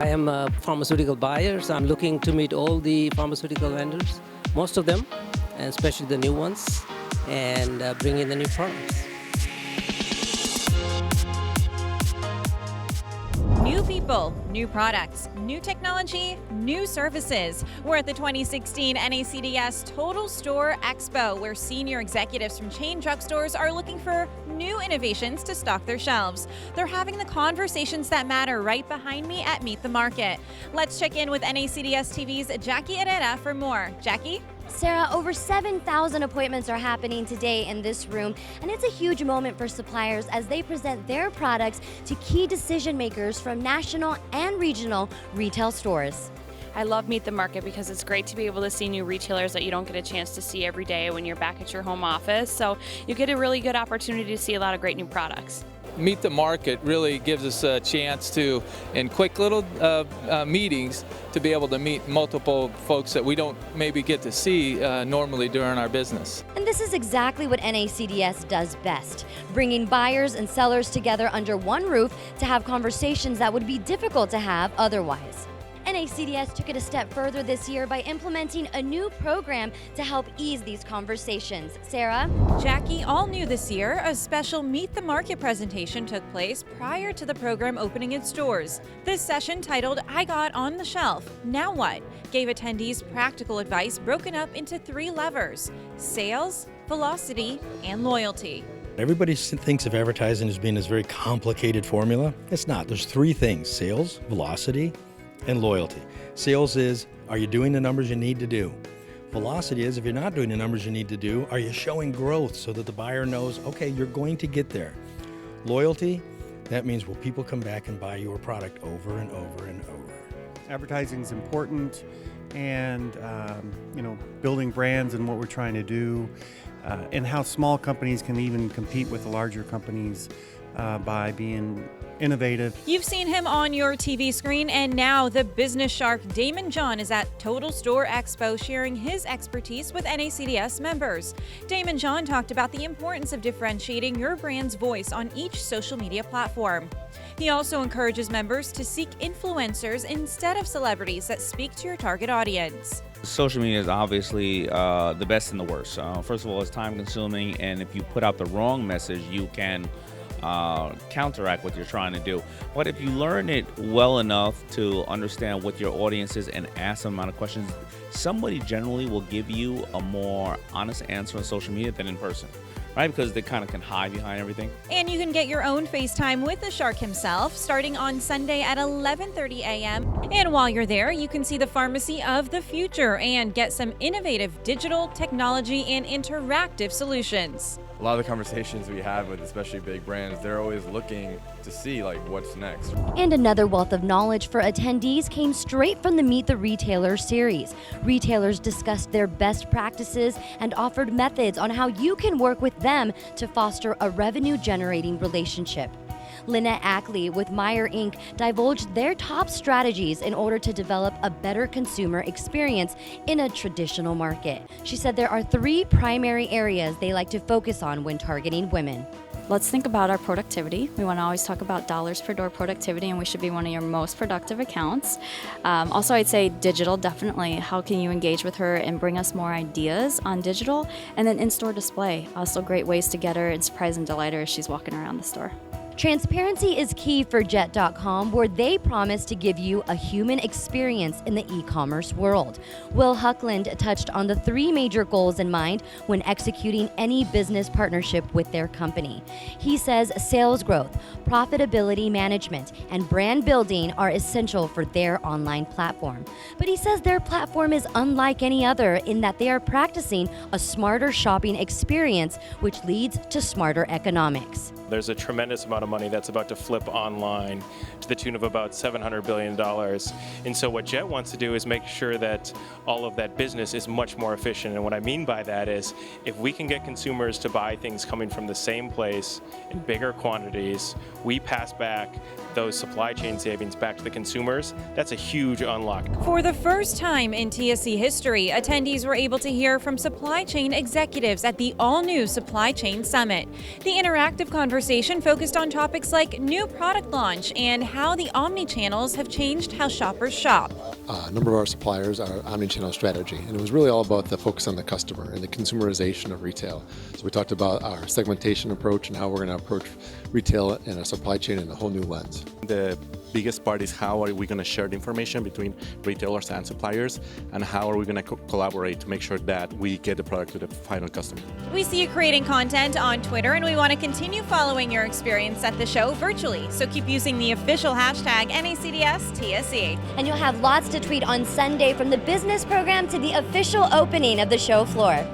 I am a pharmaceutical buyer, so I'm looking to meet all the pharmaceutical vendors, most of them, and especially the new ones, and bring in the new products. New people, new products, new technology, new services. We're at the 2016 NACDS Total Store Expo, where senior executives from chain drugstores are looking for new innovations to stock their shelves. They're having the conversations that matter right behind me at Meet the Market. Let's check in with NACDS TV's Jackie Herrera for more. Jackie? Sarah, over 7,000 appointments are happening today in this room, and it's a huge moment for suppliers as they present their products to key decision makers from national and regional retail stores. I love Meet the Market because it's great to be able to see new retailers that you don't get a chance to see every day when you're back at your home office. So you get a really good opportunity to see a lot of great new products. Meet the Market really gives us a chance to, in quick little meetings, to be able to meet multiple folks that we don't maybe get to see normally during our business. And this is exactly what NACDS does best, bringing buyers and sellers together under one roof to have conversations that would be difficult to have otherwise. NACDS took it a step further this year by implementing a new program to help ease these conversations. Sarah? Jackie, all new this year, a special Meet the Market presentation took place prior to the program opening its doors. This session, titled I Got on the Shelf, Now What?, gave attendees practical advice broken up into 3 levers: sales, velocity, and loyalty. Everybody thinks of advertising as being this very complicated formula. It's not. There's 3 things: sales, velocity, and loyalty. Sales is, are you doing the numbers you need to do? Velocity is, if you're not doing the numbers you need to do, are you showing growth so that the buyer knows, okay, you're going to get there? Loyalty, that means will people come back and buy your product over and over and over? Advertising is important, and building brands and what we're trying to do, and how small companies can even compete with the larger companies by being innovative. You've seen him on your TV screen, and now the business shark Daymond John is at Total Store Expo sharing his expertise with NACDS members. Daymond John talked about the importance of differentiating your brand's voice on each social media platform. He also encourages members to seek influencers instead of celebrities that speak to your target audience. Social media is obviously the best and the worst. First of all, it's time consuming, and if you put out the wrong message, you can counteract what you're trying to do. But if you learn it well enough to understand what your audience is and ask them amount of questions, somebody generally will give you a more honest answer on social media than in person, right? Because they kind of can hide behind everything. And you can get your own FaceTime with the shark himself starting on Sunday at 11:30 a.m. And while you're there, you can see the pharmacy of the future and get some innovative digital technology and interactive solutions. A lot of the conversations we have with especially big brands, they're always looking to see what's next. And another wealth of knowledge for attendees came straight from the Meet the Retailer series. Retailers discussed their best practices and offered methods on how you can work with them to foster a revenue-generating relationship. Lynette Ackley with Meyer Inc. divulged their top strategies in order to develop a better consumer experience in a traditional market. She said there are 3 primary areas they like to focus on when targeting women. Let's think about our productivity. We want to always talk about dollars per door productivity, and we should be one of your most productive accounts. Also, I'd say digital, definitely. How can you engage with her and bring us more ideas on digital? And then in-store display. Also great ways to get her and surprise and delight her as she's walking around the store. Transparency is key for Jet.com, where they promise to give you a human experience in the e-commerce world. Will Huckland touched on the 3 major goals in mind when executing any business partnership with their company. He says sales growth, profitability management, and brand building are essential for their online platform. But he says their platform is unlike any other in that they are practicing a smarter shopping experience, which leads to smarter economics. There's a tremendous amount of money that's about to flip online to the tune of about $700 billion. And so what Jet wants to do is make sure that all of that business is much more efficient. And what I mean by that is if we can get consumers to buy things coming from the same place in bigger quantities we pass back those supply chain savings back to the consumers, that's a huge unlock. For the first time in TSC history, attendees were able to hear from supply chain executives at the all-new Supply Chain Summit. The interactive conversation focused on topics like new product launch and how the omni-channels have changed how shoppers shop. A number of our suppliers are omni-channel strategy, and it was really all about the focus on the customer and the consumerization of retail. So we talked about our segmentation approach and how we're going to approach retail and our supply chain in a whole new lens. The biggest part is how are we going to share the information between retailers and suppliers, and how are we going to collaborate to make sure that we get the product to the final customer. We see you creating content on Twitter, and we want to continue following your experience at the show virtually. So keep using the official hashtag NACDSTSC. And you'll have lots to tweet on Sunday, from the business program to the official opening of the show floor.